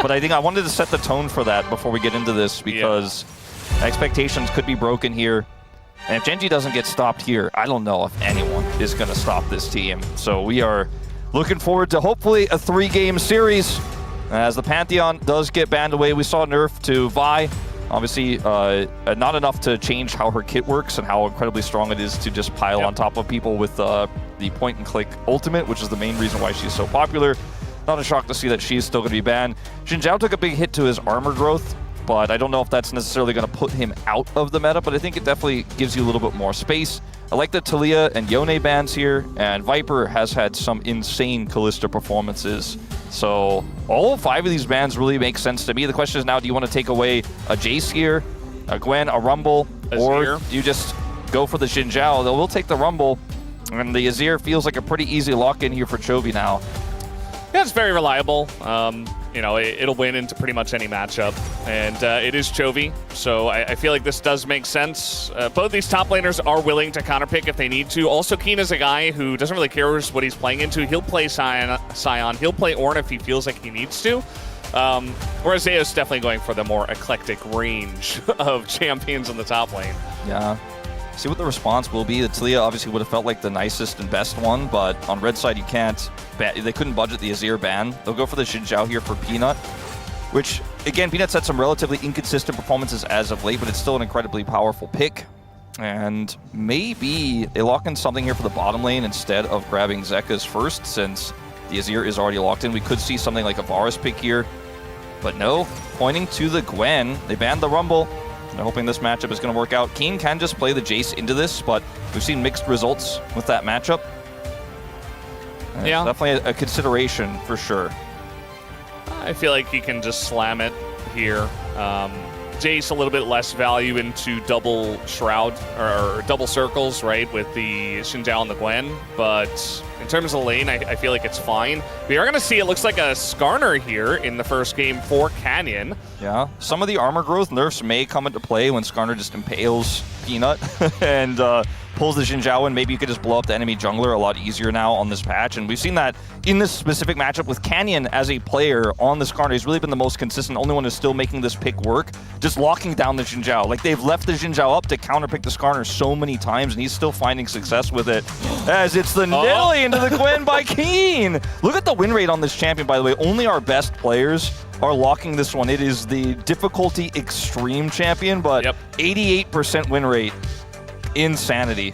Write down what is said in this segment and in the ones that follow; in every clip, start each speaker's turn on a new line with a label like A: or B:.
A: But I think I wanted to set the tone for that before we get into this, because expectations could be broken here. And if Gen.G doesn't get stopped here, I don't know if anyone is going to stop this team. So we are looking forward to hopefully a 3-game series. As the Pantheon does get banned away, we saw nerf to Vi. Obviously, not enough to change how her kit works and how incredibly strong it is to just pile on top of people with the point-and-click ultimate, which is the main reason why she's so popular. Not a shock to see that she's still going to be banned. Xin Zhao took a big hit to his armor growth, but I don't know if that's necessarily going to put him out of the meta, but I think it definitely gives you a little bit more space. I like the Talia and Yone bans here, and Viper has had some insane Kalista performances. So all 5 of these bans really make sense to me. The question is now, do you want to take away a Jace here, a Gwen, a Rumble, or do you just go for the Xin Zhao? They'll take the Rumble, and the Azir feels like a pretty easy lock-in here for Chovy now.
B: Yeah, it's very reliable. You know, it'll win into pretty much any matchup. And it is Chovy, so I feel like this does make sense. Both these top laners are willing to counterpick if they need to. Also, Keen is a guy who doesn't really care what he's playing into. He'll play Sion. He'll play Ornn if he feels like he needs to. Whereas Zeus definitely going for the more eclectic range of champions in the top lane.
A: Yeah. See what the response will be. The Talia obviously would have felt like the nicest and best one, but on red side you can't. They couldn't budget the Azir ban. They'll go for the Xin Zhao here for Peanut, which, again, Peanut's had some relatively inconsistent performances as of late, but it's still an incredibly powerful pick. And maybe they lock in something here for the bottom lane instead of grabbing Zeka's first, since the Azir is already locked in. We could see something like a Varus pick here, but no. Pointing to the Gwen. They banned the Rumble. They're hoping this matchup is going to work out. Keen can just play the Jace into this, but we've seen mixed results with that matchup.
B: Yeah.
A: It's definitely a consideration for sure.
B: I feel like he can just slam it here. Jace a little bit less value into double shroud or double circles, right, with the Xin Zhao and the Gwen. But in terms of the lane, I feel like it's fine. We are going to see, it looks like a Skarner here in the first game for Canyon.
A: Yeah, some of the armor growth nerfs may come into play when Skarner just impales Peanut and pulls the Xin Zhao in. Maybe you could just blow up the enemy jungler a lot easier now on this patch. And we've seen that in this specific matchup with Canyon as a player on the Skarner. He's really been the most consistent, only one who's still making this pick work, just locking down the Xin Zhao. Like, they've left the Xin Zhao up to counterpick the Skarner so many times, and he's still finding success with it. As it's the Nilly into the Gwen by Keen. Look at the win rate on this champion, by the way. Only our best players are locking this one. It is the difficulty extreme champion, but 88% win rate. Insanity.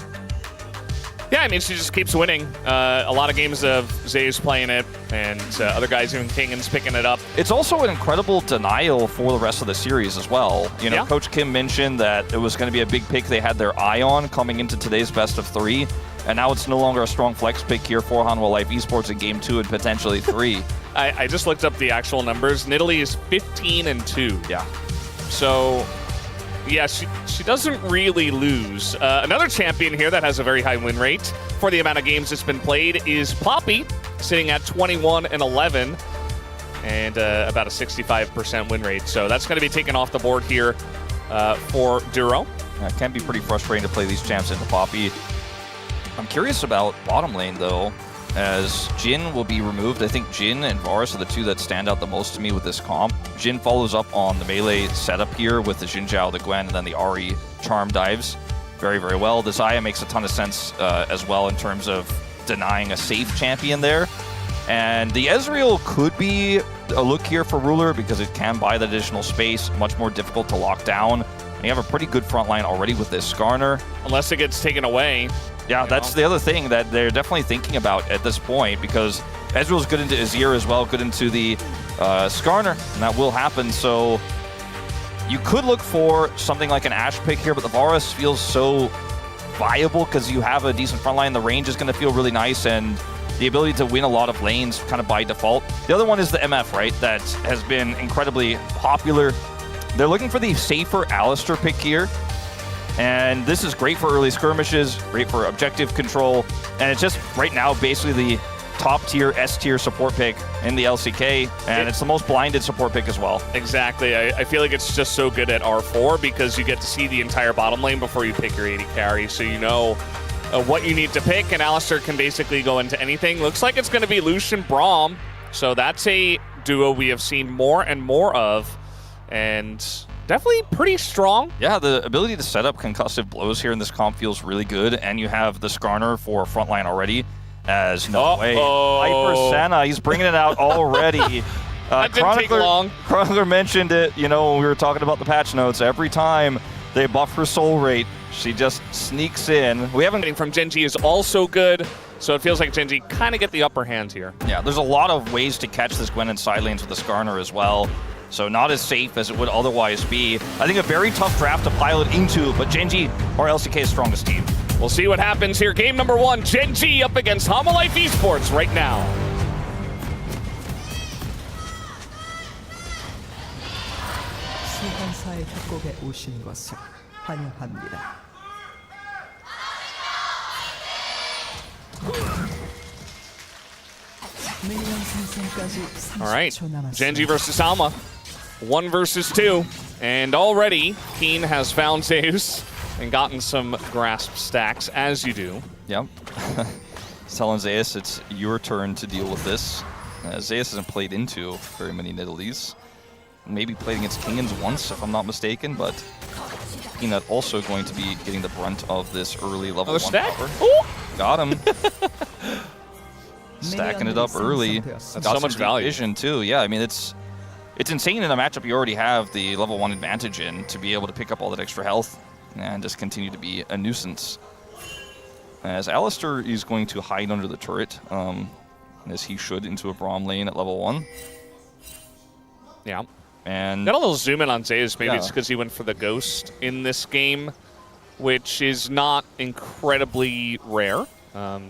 B: Yeah, I mean, she just keeps winning. A lot of games of Zeus playing it, and other guys, even Kingan's picking it up.
A: It's also an incredible denial for the rest of the series as well. You know, Coach Kim mentioned that it was going to be a big pick they had their eye on coming into today's best of 3, and now it's no longer a strong flex pick here for HANWHA Life Esports in Game 2 and potentially 3.
B: I just looked up the actual numbers. Nidalee is 15-2.
A: Yeah.
B: So, yeah, she doesn't really lose. Another champion here that has a very high win rate for the amount of games it's been played is Poppy, sitting at 21-11 and about a 65% win rate. So that's going to be taken off the board here for Duro.
A: Yeah, it can be pretty frustrating to play these champs into Poppy. I'm curious about bottom lane, though, as Jhin will be removed. I think Jhin and Varus are the two that stand out the most to me with this comp. Jhin follows up on the melee setup here with the Xin Zhao, the Gwen, and then the Ahri charm dives very, very well. The Xayah makes a ton of sense as well in terms of denying a safe champion there. And the Ezreal could be a look here for Ruler because it can buy the additional space, much more difficult to lock down. And you have a pretty good front line already with this Skarner.
B: Unless it gets taken away.
A: Yeah, that's the other thing that they're definitely thinking about at this point, because Ezreal's good into Azir as well, good into the Skarner, and that will happen. So you could look for something like an Ashe pick here, but the Varus feels so viable because you have a decent front line. The range is going to feel really nice, and the ability to win a lot of lanes kind of by default. The other one is the MF, right, that has been incredibly popular. They're looking for the safer Alistar pick here. And this is great for early skirmishes, great for objective control, and it's just right now basically the top tier, S tier support pick in the LCK, and it's the most blinded support pick as well.
B: Exactly. I feel like it's just so good at R4 because you get to see the entire bottom lane before you pick your AD carry, so you know what you need to pick, and Alistar can basically go into anything. Looks like it's going to be Lucian Braum, so that's a duo we have seen more and more of, and definitely pretty strong.
A: Yeah, the ability to set up concussive blows here in this comp feels really good, and you have the Skarner for frontline already. As no way, Viper Senna, he's bringing it out already.
B: That didn't take long.
A: Chronicler mentioned it, you know, when we were talking about the patch notes. Every time they buff her soul rate, she just sneaks in. We haven't
B: From GENG is also good, so it feels like GENG kind of get the upper hand here.
A: Yeah, there's a lot of ways to catch this Gwen in side lanes with the Skarner as well. So not as safe as it would otherwise be. I think a very tough draft to pilot into, but GENG are LCK's strongest team.
B: We'll see what happens here. Game number 1, GENG up against HANWHA ESPORTS right now.
C: 소환사의 협곡에 오신 것을 환영합니다. 미니언 생성까지
B: All right,
C: 30초 남았습니다.
B: GENG versus HANWHA. 1 versus 2. And already, Keen has found Zeus and gotten some grasp stacks, as you do.
A: Yep. Telling Zeus it's your turn to deal with this. Zeus hasn't played into very many Nidalees. Maybe played against Kingans once, if I'm not mistaken, but Peanut also going to be getting the brunt of this early level 1
B: stack?
A: cover.
B: Ooh.
A: Got him. Stacking it up early.
B: That's
A: Got
B: so
A: some
B: much value.
A: vision too. Yeah, I mean it's insane in a matchup you already have the level 1 advantage in to be able to pick up all that extra health and just continue to be a nuisance. As Alistar is going to hide under the turret, as he should, into a Braum lane at level 1.
B: Yeah.
A: And
B: Got a little zoom in on Zeus. Maybe
A: Yeah.
B: it's because he went for the Ghost in this game, which is not incredibly rare.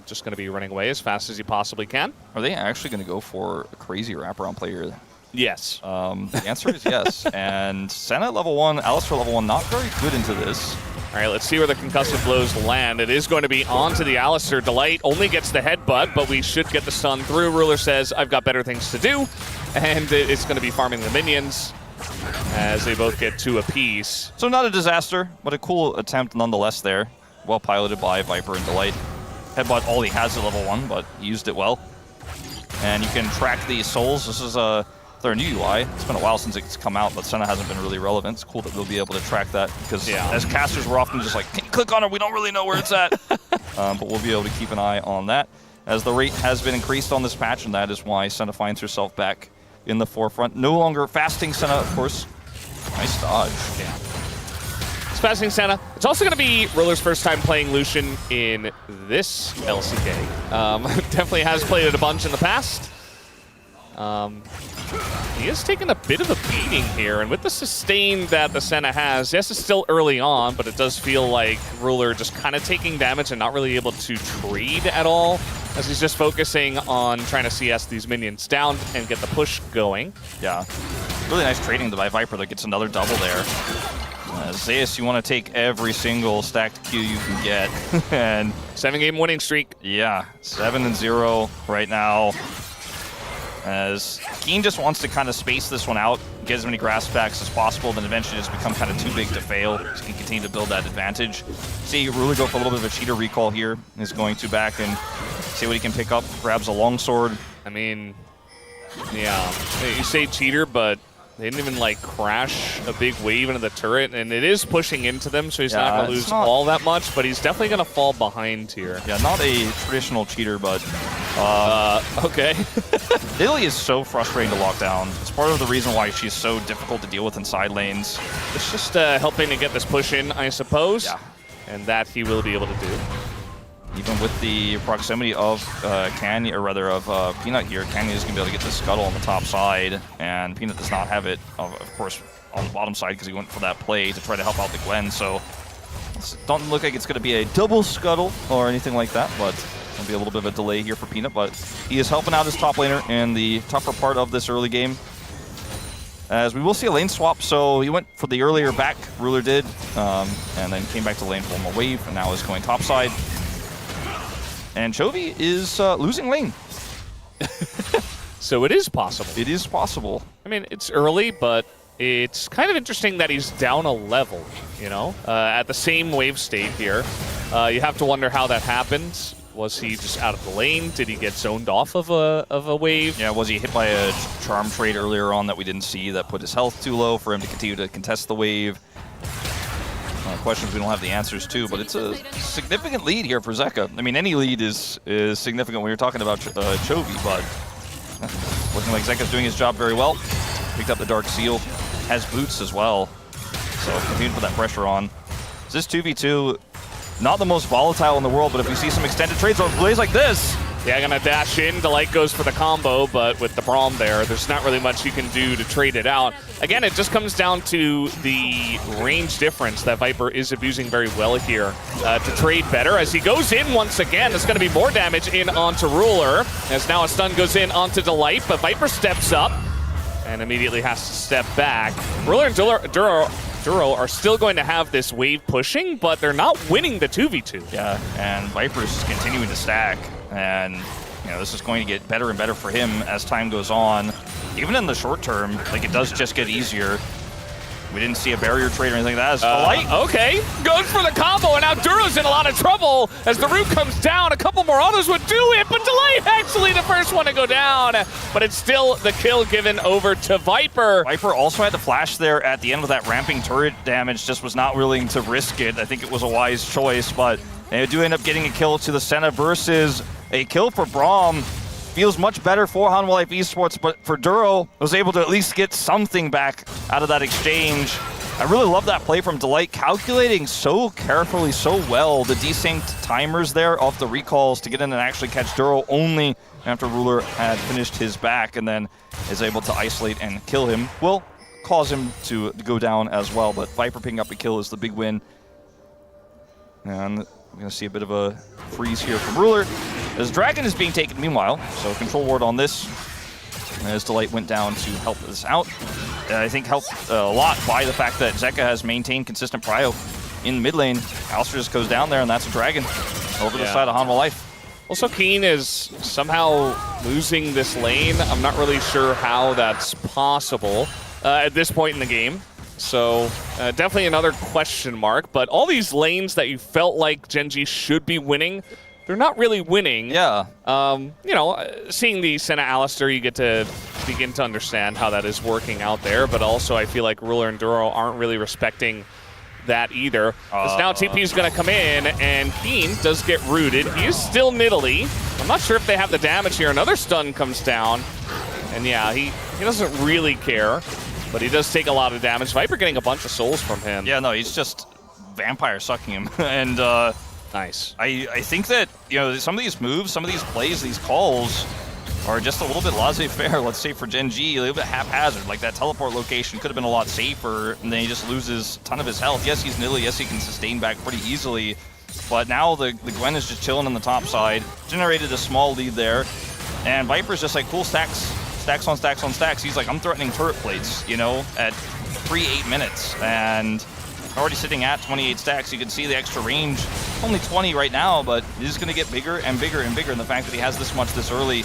B: Just going to be running away as fast as he possibly can.
A: are they actually going to go for a crazy wraparound player?
B: Yes.
A: The answer is yes. And Senna at level 1, Alistar level 1, not very good into this.
B: All right, let's see where the concussive blows land. It is going to be onto the Alistar. Delight only gets the headbutt, but we should get the stun through. Ruler says, I've got better things to do. And it's going to be farming the minions as they both get 2 apiece.
A: So not a disaster, but a cool attempt nonetheless there. Well piloted by Viper and Delight. Headbutt all he has at level 1, but he used it well. And you can track the souls. This is their new UI. It's been a while since it's come out, but Senna hasn't been really relevant. It's cool that we'll be able to track that because as casters, we're often just like, click on it, we don't really know where it's at. But we'll be able to keep an eye on that, as the rate has been increased on this patch, and that is why Senna finds herself back in the forefront. No longer fasting Senna, of course. Nice dodge.
B: Yeah. It's fasting Senna. It's also going to be Ruler's first time playing Lucian in this LCK. Definitely has played it a bunch in the past. He is taking a bit of a beating here, and with the sustain that the Senna has, yes, it's still early on, but it does feel like Ruler just kind of taking damage and not really able to trade at all, as he's just focusing on trying to CS these minions down and get the push going.
A: Yeah. Really nice trading by Viper that gets another double there. Zeus, you want to take every single stacked Q you can get. And
B: 7-game winning streak.
A: yeah, 7-0 right now. As Keen just wants to kind of space this one out, get as many grasp backs as possible, then eventually just become kind of too big to fail, so he can continue to build that advantage. See Ruler go for a little bit of a cheater recall here. Is going to back and see what he can pick up. Grabs a longsword.
B: I mean, yeah, you say cheater, but they didn't even like crash a big wave into the turret, and it is pushing into them, so he's not going to lose all that much, but he's definitely going to fall behind here.
A: Yeah, not a traditional cheater, but
B: okay.
A: Lily is so frustrating to lock down. It's part of the reason why she's so difficult to deal with in side lanes.
B: It's just helping to get this push in, I suppose.
A: Yeah.
B: And that he will be able to do.
A: Even with the proximity of Canyon, or rather of Peanut here, Canyon is going to be able to get the scuttle on the top side, and Peanut does not have it, of course, on the bottom side because he went for that play to try to help out the Gwen. So it don't look like it's going to be a double scuttle or anything like that, but it'll be a little bit of a delay here for Peanut. But he is helping out his top laner in the tougher part of this early game. As we will see a lane swap, so he went for the earlier back, Ruler did, and then came back to lane for one more wave, and now is going topside. And Chovy is losing lane.
B: So it is possible.
A: It is possible.
B: I mean, it's early, but it's kind of interesting that he's down a level, you know? At the same wave state here. You have to wonder how that happens. Was he just out of the lane? Did he get zoned off of a wave?
A: Yeah, was he hit by a charm trade earlier on that we didn't see that put his health too low for him to continue to contest the wave? Questions we don't have the answers to, but it's a significant lead here for Zeka. I mean, any lead is significant when you're talking about Chovy, but looking like Zeka's doing his job very well. Picked up the Dark Seal, has boots as well, so continue to put that pressure on. So this 2v2, not the most volatile in the world, but if we see some extended trades on plays like this.
B: Yeah, gonna dash in. Delight goes for the combo, but with the Braum there's not really much you can do to trade it out. Again, it just comes down to the range difference that Viper is abusing very well here to trade better. As he goes in once again, there's gonna be more damage in onto Ruler, as now a stun goes in onto Delight, but Viper steps up and immediately has to step back. Ruler and Duro are still going to have this wave pushing, but they're not winning the 2v2.
A: Yeah, and Viper's just continuing to stack, and you know, this is going to get better and better for him as time goes on. Even in the short term, like, it does just get easier. We didn't see a barrier trade or anything like that.
B: Okay, goes for the combo, and now Duro's in a lot of trouble as the root comes down. A couple more autos would do it, but Delight actually the first one to go down. But it's still the kill given over to Viper.
A: Viper also had the flash there at the end with that ramping turret damage, just was not willing to risk it. I think it was a wise choice, but they do end up getting a kill to the Senna versus a kill for Braum. Feels much better for HANWHA Life Esports, but for Duro, was able to at least get something back out of that exchange. I really love that play from Delight, calculating so carefully, so well, the desynced timers there off the recalls to get in and actually catch Duro only after Ruler had finished his back, and then is able to isolate and kill him. Will cause him to go down as well, but Viper picking up a kill is the big win. And we're going to see a bit of a freeze here from Ruler, as Dragon is being taken meanwhile, so control ward on this, as Delight went down to help this out. I think helped a lot by the fact that Zeka has maintained consistent prio in mid lane. Alistair just goes down there, and that's a Dragon over the side of HANWHA Life.
B: Also, Keen is somehow losing this lane. I'm not really sure how that's possible at this point in the game. So definitely another question mark, but all these lanes that you felt like GENG should be winning, they're not really winning.
A: Yeah.
B: You know, seeing the Senna Alistair, you get to begin to understand how that is working out there, but also I feel like Ruler and Duro aren't really respecting that either. Because now TP is going to come in, and Keen does get rooted. He is still Nidalee. I'm not sure if they have the damage here. Another stun comes down, and yeah, he doesn't really care, but he does take a lot of damage. Viper getting a bunch of souls from him.
A: Yeah, no, he's just vampire sucking him. And
B: nice.
A: I think that, you know, some of these moves, some of these plays, these calls are just a little bit laissez-faire, let's say, for GENG, a little bit haphazard. Like that teleport location could have been a lot safer, and then he just loses a ton of his health. Yes, he's Nidalee. Yes, he can sustain back pretty easily. But now the Gwen is just chilling on the top side, generated a small lead there, and Viper's just like, cool, stacks on stacks on stacks. He's like, I'm threatening turret plates, you know, at 3-8 minutes, and already sitting at 28 stacks. You can see the extra range, only 20 right now, but it is going to get bigger and bigger and bigger, and the fact that he has this much this early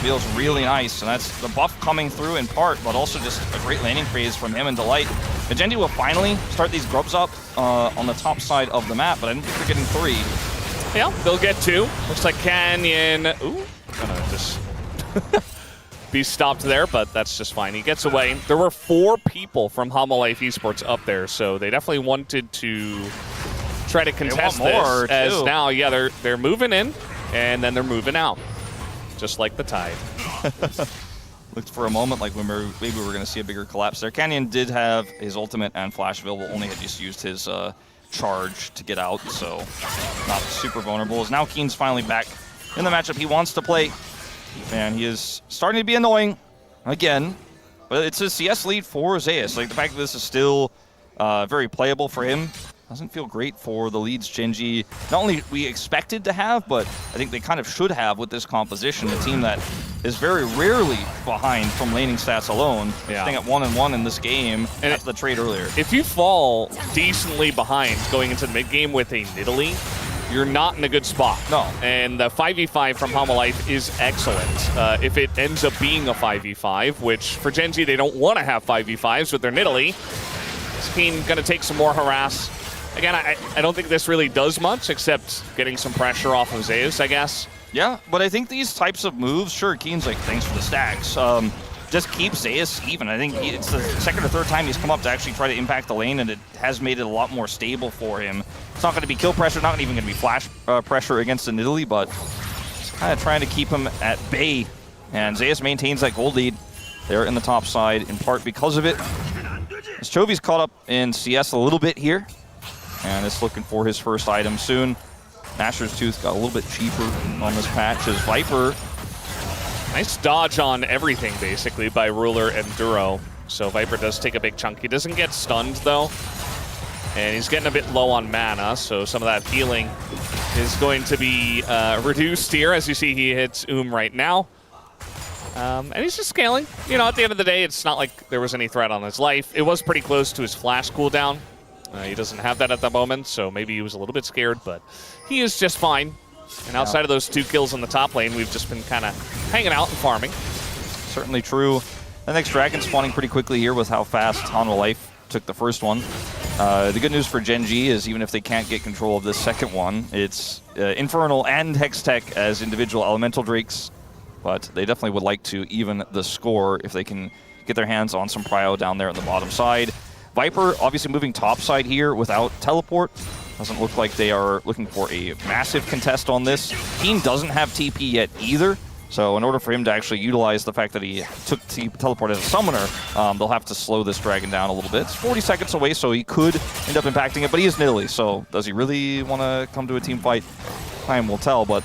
A: feels really nice, and that's the buff coming through in part, but also just a great landing phase from him and Delight. GENG will finally start these grubs up on the top side of the map, but I don't think they're getting 3.
B: Yeah, they'll get 2. Looks like Canyon, ooh, gonna just be stopped there, but that's just fine. He gets away. There were 4 people from HANWHA Life Esports up there, so they definitely wanted to try to contest this. As now, yeah, they're moving in, and then they're moving out, just like the tide.
A: Looked for a moment like maybe we were going to see a bigger collapse there. Canyon did have his ultimate and flash available, only had just used his charge to get out, so not super vulnerable. As now Keen's finally back in the matchup he wants to play. And he is starting to be annoying again, but it's a CS lead for Zeus. Like, the fact that this is still very playable for him doesn't feel great for the leads GENG not only we expected to have, but I think they kind of should have with this composition. A team that is very rarely behind from laning stats alone.
B: Yeah.
A: Staying at 1-1 in this game and after the trade earlier.
B: If you fall decently behind going into the mid game with a Nidalee, you're not in a good spot.
A: No. And
B: the 5v5 from HANWHA Life is excellent. If it ends up being a 5v5, which for GENG they don't want to have 5v5s with their Nidalee, Keen going to take some more harass. Again, I don't think this really does much except getting some pressure off of Zeus, I guess.
A: Yeah, but I think these types of moves, sure, Keen's like, thanks for the stacks. Just keep Zeus even. I think it's the second or third time he's come up to actually try to impact the lane, and it has made it a lot more stable for him. It's not going to be kill pressure, not even going to be flash pressure against the Nidalee, but just kind of trying to keep him at bay. And Zeus maintains that gold lead there in the top side, in part because of it. As Chovy's caught up in CS a little bit here, and is looking for his first item soon. Nashor's Tooth got a little bit cheaper on this patch as Viper.
B: Nice dodge on everything, basically, by Ruler and Duro. So Viper does take a big chunk. He doesn't get stunned, though. And he's getting a bit low on mana, so some of that healing is going to be reduced here. As you see, he hits right now. And he's just scaling. You know, at the end of the day, it's not like there was any threat on his life. It was pretty close to his flash cooldown. He doesn't have that at the moment, so maybe he was a little bit scared, but he is just fine. And outside of those 2 kills on the top lane, we've just been kind of hanging out and farming.
A: Certainly true. The next dragon spawning pretty quickly here with how fast HANWHA Life took the first one. The good news for GENG is even if they can't get control of this second one, it's Infernal and Hextech as individual elemental drakes, but they definitely would like to even the score if they can get their hands on some prio down there on the bottom side. Viper obviously moving top side here without teleport. Doesn't look like they are looking for a massive contest on this. Keen doesn't have TP yet either, so in order for him to actually utilize the fact that he took teleport as a summoner, they'll have to slow this dragon down a little bit. It's 40 seconds away, so he could end up impacting it, but he is Nidalee, so does he really want to come to a team fight? Time will tell, but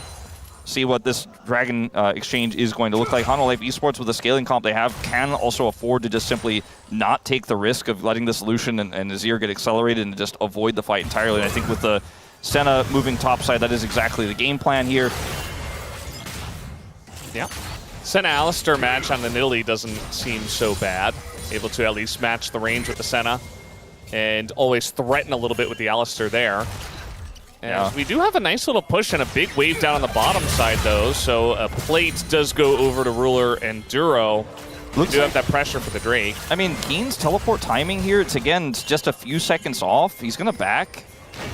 A: see what this dragon exchange is going to look like. HANWHA Life Esports, with the scaling comp they have, can also afford to just simply not take the risk of letting this Lucian and Azir get accelerated and just avoid the fight entirely. And I think with the Senna moving topside, that is exactly the game plan here.
B: Yeah. Senna Alistar match on the Nidalee doesn't seem so bad. Able to at least match the range with the Senna and always threaten a little bit with the Alistar there. And we do have a nice little push and a big wave down on the bottom side, though, so a plate does go over to Ruler and Duro. We do have that pressure for the Drake.
A: I mean, Keen's teleport timing here, it's just a few seconds off. He's going to back,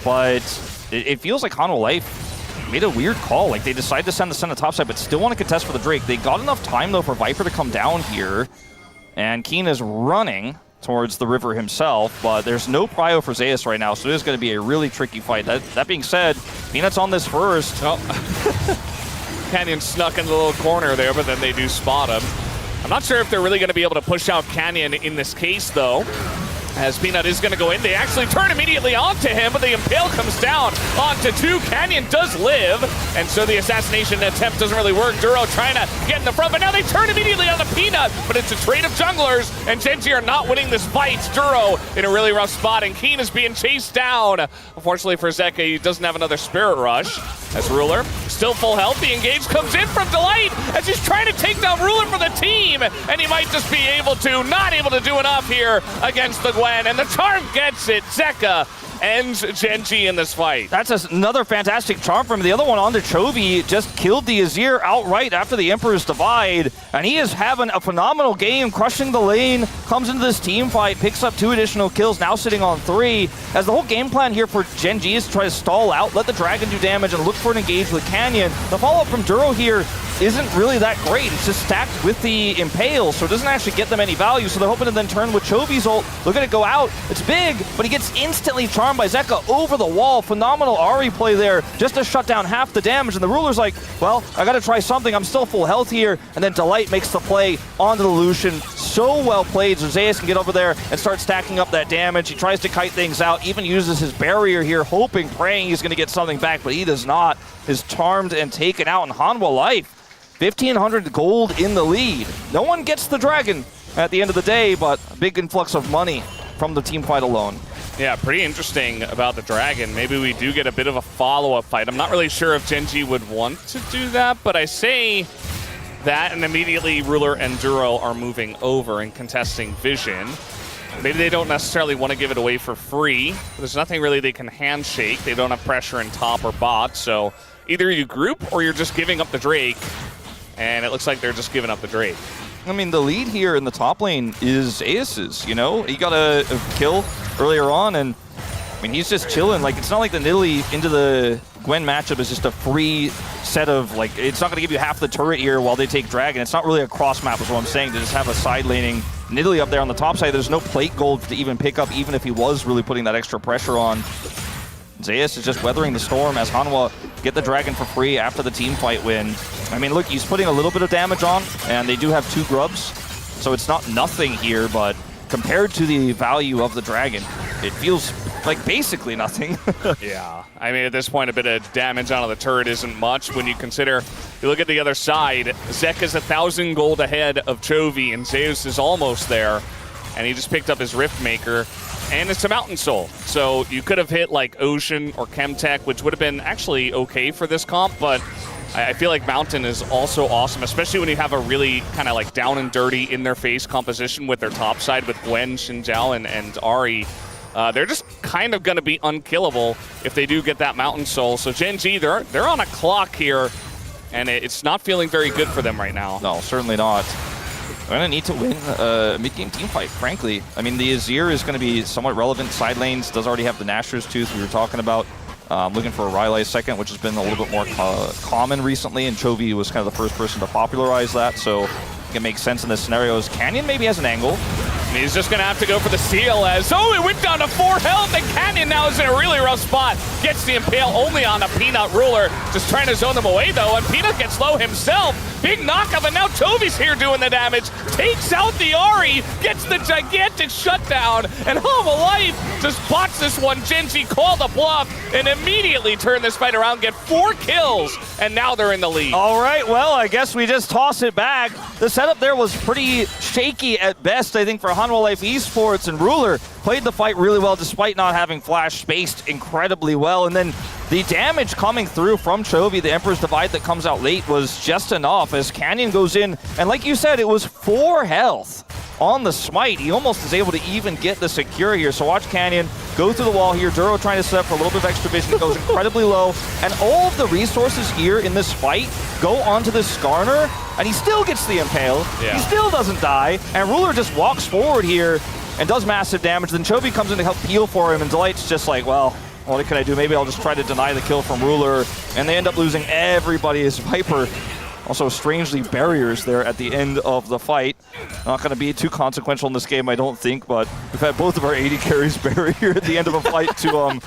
A: but it feels like HANWHA Life made a weird call. Like, they decided to send the Senna topside, but still want to contest for the Drake. They got enough time, though, for Viper to come down here, and Keen is running towards the river himself, but there's no prio for Zeus right now, so it is going to be a really tricky fight. That being said, Peanut's on this first.
B: Oh. Canyon snuck in the little corner there, but then they do spot him. I'm not sure if they're really going to be able to push out Canyon in this case, though, as Peanut is going to go in. They actually turn immediately onto him, but the Impale comes down onto 2. Canyon does live, and so the assassination attempt doesn't really work. Duro trying to get in the front, but now they turn immediately on the Peanut, but it's a trade of junglers, and GENG are not winning this fight. Duro in a really rough spot, and Keen is being chased down. Unfortunately for Zeka, he doesn't have another Spirit Rush, as Ruler, still full health. The engage comes in from Delight, as he's trying to take down Ruler for the team, and he might just be not able to do enough here against the Gwen, and the charm gets it. Zeka ends GENG in this fight.
A: That's another fantastic charm from him. The other one onto Chovy just killed the Azir outright after the Emperor's Divide, and he is having a phenomenal game, crushing the lane, comes into this team fight, picks up 2 additional kills, now sitting on 3, as the whole game plan here for GENG is to try to stall out, let the Dragon do damage, and look for an engage with Canyon. The follow-up from Duro here isn't really that great. It's just stacked with the Impale, so it doesn't actually get them any value, so they're hoping to then turn with Chovy's ult. Look at it go out. It's big, but he gets instantly charmed by Zeka over the wall. Phenomenal Ahri play there just to shut down half the damage, and the Ruler's like, well, I gotta try something. I'm still full health here, and then Delight makes the play onto the Lucian. So well played, so Zeus can get over there and start stacking up that damage. He tries to kite things out, even uses his barrier here, hoping, praying he's gonna get something back, but he does not. Is charmed and taken out in HANWHA Life. 1,500 gold in the lead. No one gets the Dragon at the end of the day, but a big influx of money from the team fight alone.
B: Yeah, pretty interesting about the Dragon. Maybe we do get a bit of a follow-up fight. I'm not really sure if GENG would want to do that, but I say that, and immediately Ruler and Duro are moving over and contesting Vision. Maybe they don't necessarily want to give it away for free. There's nothing really they can handshake. They don't have pressure in top or bot, so either you group or you're just giving up the Drake. And it looks like they're just giving up the Drake.
A: I mean, the lead here in the top lane is Zeus's, you know? He got a kill earlier on, and I mean, he's just chilling. Like, it's not like the Nidalee into the Gwen matchup is just a free set of, like, it's not going to give you half the turret here while they take Dragon. It's not really a cross map is what I'm saying, to just have a side laning Nidalee up there on the top side. There's no plate gold to even pick up, even if he was really putting that extra pressure on. Zeus is just weathering the storm as HANWHA get the Dragon for free after the team fight win. I mean, look, he's putting a little bit of damage on, and they do have 2 grubs, so it's not nothing here, but compared to the value of the Dragon, it feels like basically nothing.
B: Yeah, I mean, at this point, a bit of damage onto the turret isn't much when you consider, you look at the other side, Zek is 1,000 gold ahead of Chovy, and Zeus is almost there, and he just picked up his Riftmaker, and it's a Mountain Soul. So you could have hit like Ocean or Chemtech, which would have been actually okay for this comp, but I feel like Mountain is also awesome, especially when you have a really kind of like down and dirty in-their-face composition with their top side with Gwen, Xin Zhao, and Ahri. They're just kind of going to be unkillable if they do get that Mountain Soul. So GENG, they're on a clock here, and it's not feeling very good for them right now.
A: No, certainly not. We're going to need to win a mid-game team fight, frankly. I mean, the Azir is going to be somewhat relevant. Side lanes does already have the Nashor's Tooth we were talking about. Looking for a Rylai's second, which has been a little bit more common recently, and Chovy was kind of the first person to popularize that, so it makes sense in this scenario. Canyon maybe has an angle.
B: He's just going to have to go for the steal as, oh, it went down to 4 health, and Canyon now is in a really rough spot. Gets the Impale only on a Peanut Ruler, just trying to zone them away, though, and Peanut gets low himself. Big knockup, and now Chovy's here doing the damage. Takes out the Ahri, gets the gigantic shutdown, and HANWHA just bots this one. GENG called a bluff, and immediately turn this fight around, get 4 kills, and now they're in the lead.
A: All right, well, I guess we just toss it back. The setup there was pretty shaky at best, I think, for HANWHA ESPORTS, and Ruler played the fight really well despite not having Flash spaced incredibly well. And then the damage coming through from Chovy, the Emperor's Divide that comes out late, was just enough as Canyon goes in. And like you said, it was 4 health on the smite. He almost is able to even get the secure here. So watch Canyon go through the wall here. Duro trying to set up for a little bit of extra vision. It goes incredibly low. And all of the resources here in this fight go onto the Skarner, and he still gets the Impale.
B: Yeah.
A: He still doesn't die. And Ruler just walks forward here and does massive damage. Then Chovy comes in to help peel for him, and Delight's just like, well, what can I do? Maybe I'll just try to deny the kill from Ruler. And they end up losing everybody as Viper. Also, strangely, barriers there at the end of the fight. Not going to be too consequential in this game, I don't think, but we've had both of our 80 carries barrier at the end of a fight to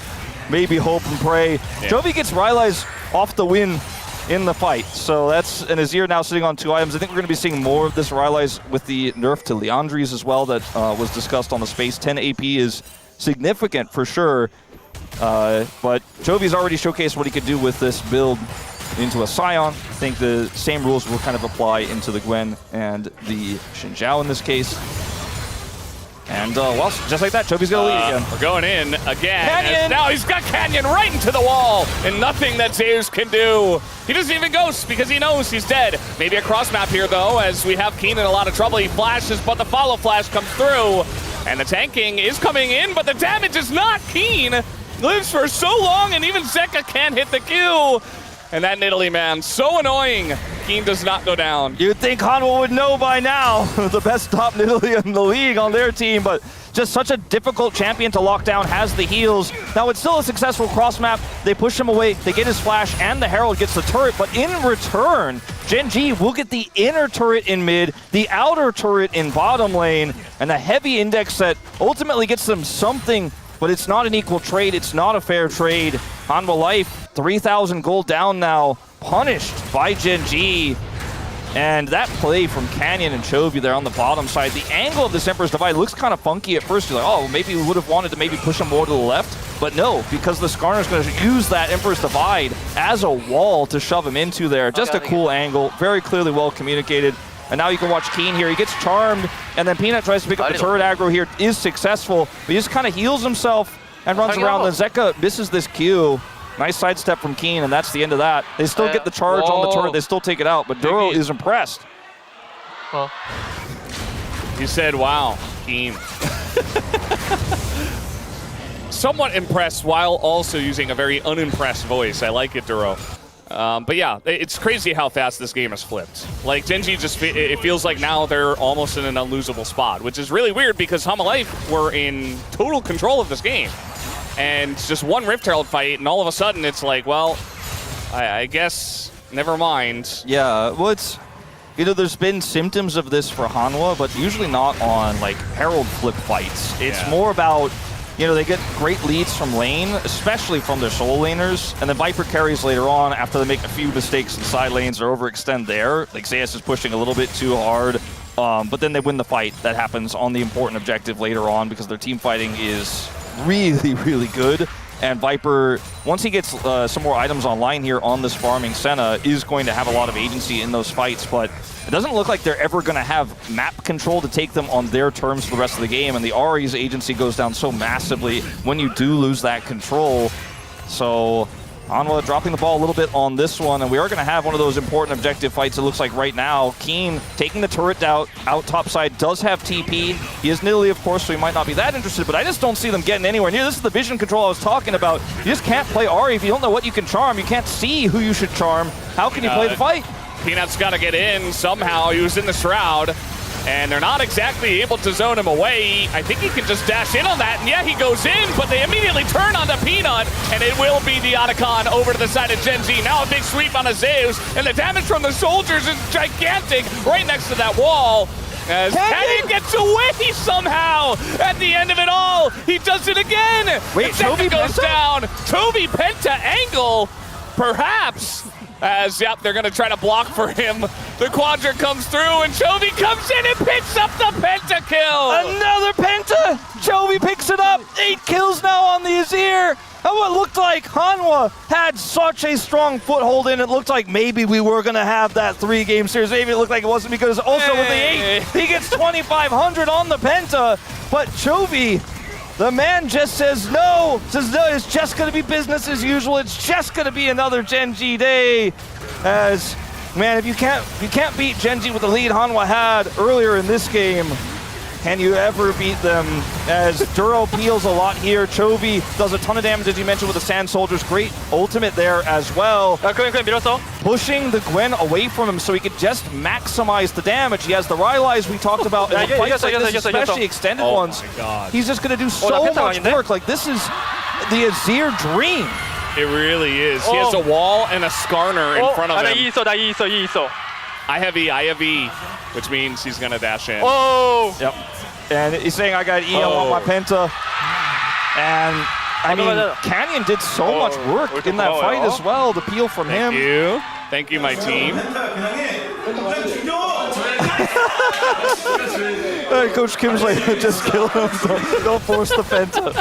A: maybe hope and pray. Yeah. Chovy gets Rylai's off the win in the fight, so that's an Azir now sitting on 2 items. I think we're going to be seeing more of this Rylai's with the nerf to Liandry's as well that was discussed on the space. 10 AP is significant for sure, but Chovy's already showcased what he could do with this build into a Scion. I think the same rules will kind of apply into the Gwen and the Xin Zhao in this case. And, well, just like that, Chovy's going to lead again.
B: We're going in again.
A: Canyon!
B: Now he's got Canyon right into the wall, and nothing that Zeus can do. He doesn't even ghost because he knows he's dead. Maybe a cross map here, though, as we have Keen in a lot of trouble. He flashes, but the follow flash comes through. And the tanking is coming in, but the damage is not. Keen lives for so long, and even Zeka can't hit the Q. And that Nidalee, man, so annoying. Keen does not go down.
A: You'd think HANWHA would know by now. The best top Nidalee in the league on their team, but just such a difficult champion to lock down, has the heals. Now it's still a successful cross map. They push him away, they get his flash, and the Herald gets the turret, but in return, GENG will get the inner turret in mid, the outer turret in bottom lane, and a heavy index that ultimately gets them something, but it's not an equal trade, it's not a fair trade. HANWHA Life, 3,000 gold down now, punished by GENG. And that play from Canyon and Chovy there on the bottom side, the angle of this Emperor's Divide looks kind of funky at first. You're like, oh, maybe we would have wanted to maybe push him more to the left. But no, because the Skarner's going to use that Emperor's Divide as a wall to shove him into there. Just a cool angle, very clearly well communicated. And now you can watch Keen here. He gets charmed, and then Peanut tries to pick up the turret aggro here, is successful. But he just kind of heals himself and runs around. Then Zeka misses this Q. Nice sidestep from Keen, and that's the end of that. They still get the charge on the turret. They still take it out, but Duro is impressed.
D: Well,
B: You said, wow, Keen. Somewhat impressed while also using a very unimpressed voice. I like it, Duro. But yeah, it's crazy how fast this game has flipped. Like, GENG just, it feels like now they're almost in an unlosable spot, which is really weird because HANWHA Life were in total control of this game. and just one Rift Herald fight, and all of a sudden it's like, well, I guess never mind.
A: Yeah, well, it's, you know, there's been symptoms of this for HANWHA, but usually not on like Herald flip fights. It's more about, you know, they get great leads from lane, especially from their solo laners, and then Viper carries later on after they make a few mistakes in side lanes or overextend there. Like Zeus is pushing a little bit too hard, but then they win the fight. That happens on the important objective later on because their team fighting is really, really good. And Viper, once he gets some more items online here on this farming Senna, is going to have a lot of agency in those fights, but it doesn't look like they're ever going to have map control to take them on their terms for the rest of the game, and the Ahri's agency goes down so massively when you do lose that control. So HANWHA dropping the ball a little bit on this one, and we are going to have one of those important objective fights, it looks like right now. Keen taking the turret out topside, does have TP. He is Nilly, of course, so he might not be that interested, but I just don't see them getting anywhere near. This is the vision control I was talking about. You just can't play Ahri if you don't know what you can charm. You can't see who you should charm. How can you play the fight?
B: Peanut's got to get in somehow. He was in the Shroud, and they're not exactly able to zone him away. I think he can just dash in on that, and yeah, he goes in, but they immediately turn onto Peanut, and it will be the Otacon over to the side of GENG. Now a big sweep on a Zeus, and the damage from the soldiers is gigantic right next to that wall. As Canyon gets away somehow at the end of it all. He does it again.
A: Wait, Toby
B: goes down. Toby Penta angle, perhaps. As, yep, they're going to try to block for him. The Quadra comes through, and Chovy comes in and picks up the pentakill.
A: Another penta! Chovy picks it up. 8 kills now on the Azir. And what looked like HANWHA had such a strong foothold in, it looked like maybe we were going to have that 3-game series. Maybe it looked like it wasn't because also with the 8, he gets 2,500 on the penta. But Chovy, the man just says no, it's just going to be business as usual. It's just going to be another GENG day. As, man, if you can't beat GENG with the lead HANWHA had earlier in this game, can you ever beat them? As Duro peels a lot here. Chovy does a ton of damage, as you mentioned, with the Sand Soldiers. Great ultimate there as well. Pushing the Gwen away from him so he could just maximize the damage. He has the Rylai's we talked about in the fights like this, especially extended ones. He's just going to do so much work. Like, this is the Azir dream.
B: It really is. He has a wall and a Skarner in front of him. I have E, which means he's going to dash in.
A: Yep. And he's saying, I got E, I want my penta. And, I mean, Canyon did so much work in that fight as well. The peel from him.
B: Thank you, my team.
A: Coach Kim's like, just kill him. Don't force the penta.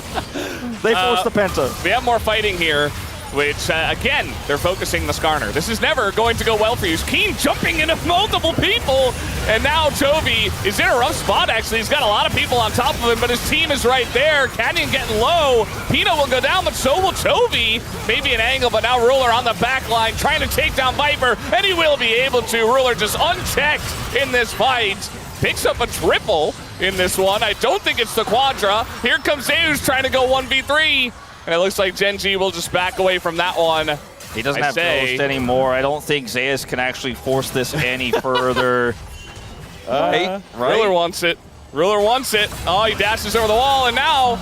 A: They force the penta.
B: We have more fighting here, which, again, they're focusing the Skarner. This is never going to go well for you. Keen jumping into multiple people, and now Chovy is in a rough spot, actually. He's got a lot of people on top of him, but his team is right there. Canyon getting low. Peanut will go down, but so will Chovy. Maybe an angle, but now Ruler on the back line trying to take down Viper, and he will be able to. Ruler just unchecked in this fight. Picks up a triple in this one. I don't think it's the Quadra. Here comes Zeus trying to go 1v3. And it looks like GENG will just back away from that one.
A: He doesn't have Ghost anymore. I don't think Zeus can actually force this any further. Right?
B: Ruler wants it. Ruler wants it. Oh, he dashes over the wall, and now,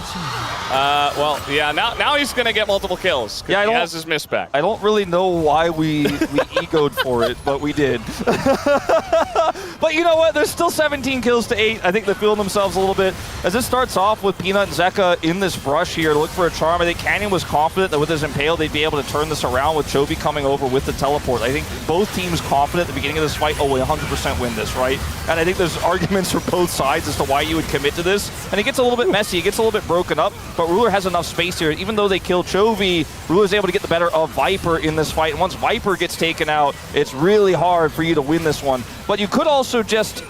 B: well, yeah, now he's going to get multiple kills. Yeah, he has his miss back.
A: I don't really know why we egoed for it, but we did. But you know what? There's still 17 kills to 8. I think they're feeling themselves a little bit. As this starts off with Peanut and Zeka in this brush here to look for a charm, I think Canyon was confident that with his Impale, they'd be able to turn this around with Chovy coming over with the teleport. I think both teams confident at the beginning of this fight, oh, we 100% win this, right? And I think there's arguments for both sides as to why you would commit to this. And it gets a little bit messy. It gets a little bit broken up, but Ruler has enough space here. Even though they kill Chovy, Ruler's able to get the better of Viper in this fight. And once Viper gets taken out, it's really hard for you to win this one. But you could also just,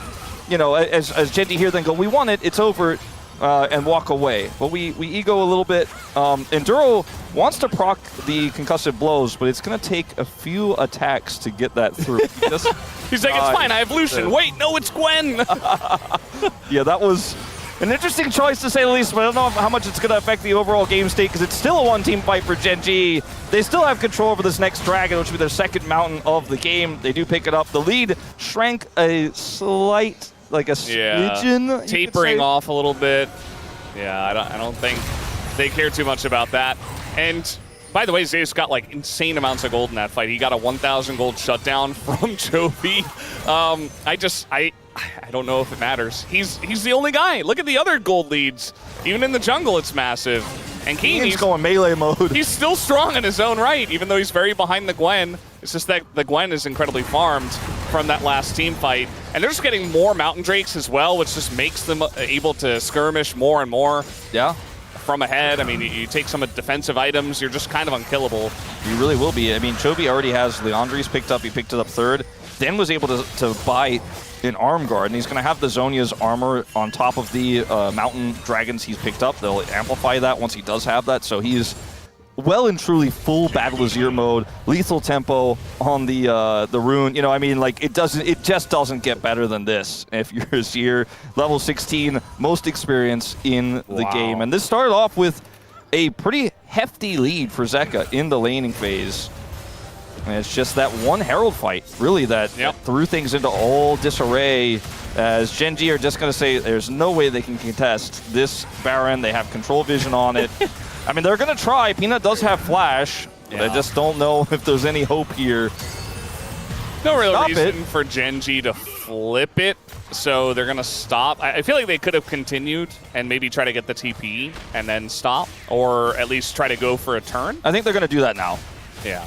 A: you know, as GENG here then go, we won it, it's over, and walk away. But we ego a little bit. Enduro wants to proc the concussive blows, but it's going to take a few attacks to get that through.
B: He's like, it's fine, I have Lucian. Wait, no, it's Gwen.
A: Yeah, that was an interesting choice to say the least, but I don't know how much it's going to affect the overall game state because it's still a one-team fight for GENG. They still have control over this next dragon, which will be their second mountain of the game. They do pick it up. The lead shrank a slight, like a smidgen.
B: Tapering off a little bit. Yeah, I don't think They care too much about that. And by the way, Zeus got like insane amounts of gold in that fight. He got a 1,000 gold shutdown from Chovy. I don't know if it matters. He's the only guy. Look at the other gold leads. Even in the jungle, it's massive. And Keen,
A: he's going melee mode.
B: He's still strong in his own right, even though he's very behind the Gwen. It's just that the Gwen is incredibly farmed from that last team fight. And they're just getting more Mountain Drakes as well, which just makes them able to skirmish more and more.
A: Yeah.
B: From ahead. I mean, you take some defensive items, you're just kind of unkillable.
A: You really will be. I mean, Chovy already has Leandri's picked up. He picked it up third. Then was able to buy an arm guard, and he's going to have the Zhonya's armor on top of the mountain dragons he's picked up. They'll amplify that once he does have that. So he's well and truly full Battle Azir mode, lethal tempo on the rune. You know, I mean, like it just doesn't get better than this. If you're Azir, level 16, most experience in the game, and this started off with a pretty hefty lead for Zeka in the laning phase. And it's just that one Herald fight, really, that threw things into all disarray, as GENG are just going to say there's no way they can contest this Baron. They have control vision on it. I mean, they're going to try. Peanut does have Flash. But I just don't know if there's any hope here.
B: No real reason for GENG to flip it, so they're going to stop. I feel like they could have continued and maybe try to get the TP and then stop, or at least try to go for a turn.
A: I think they're going to do that now.
B: Yeah.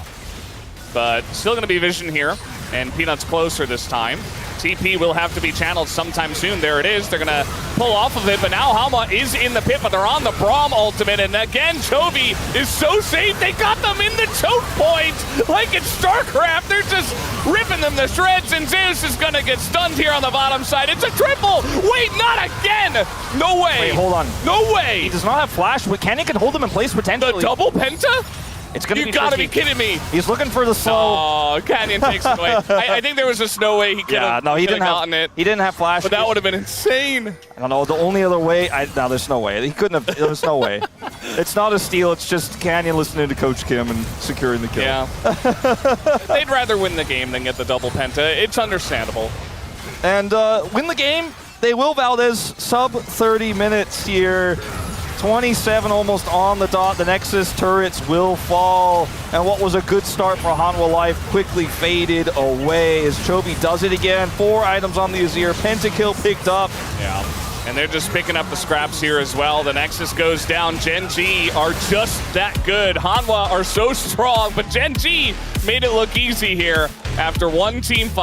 B: But still going to be vision here, and Peanut's closer this time. TP will have to be channeled sometime soon. There it is. They're going to pull off of it, but now HANWHA is in the pit, but they're on the Braum ultimate, and again, Chovy is so safe. They got them in the choke point like it's StarCraft. They're just ripping them to shreds, and Zeus is going to get stunned here on the bottom side. It's a triple. Wait, not again. No way.
A: Wait, hold on.
B: No way.
A: He does not have Flash, but Canyon can hold him in place potentially.
B: The double penta?
A: It's going to be
B: You gotta
A: tricky.
B: be kidding me.
A: He's looking for the slow.
B: Oh, Canyon takes it away. I think there was just no way he could have
A: he didn't
B: gotten
A: have
B: it.
A: He didn't have Flash.
B: But that would have been insane.
A: I don't know. The only other way, no, there's no way. He couldn't have. There's no way. It's not a steal. It's just Canyon listening to Coach Kim and securing the kill.
B: Yeah. They'd rather win the game than get the double penta. It's understandable.
A: And win the game. They will, Valdez. Sub 30 minutes here. 27 almost on the dot. The Nexus turrets will fall. And what was a good start for HANWHA Life quickly faded away as Chovy does it again. 4 items on the Azir. Pentakill picked up.
B: Yeah. And they're just picking up the scraps here as well. The Nexus goes down. GENG are just that good. HANWHA are so strong, but GENG made it look easy here after one team fight.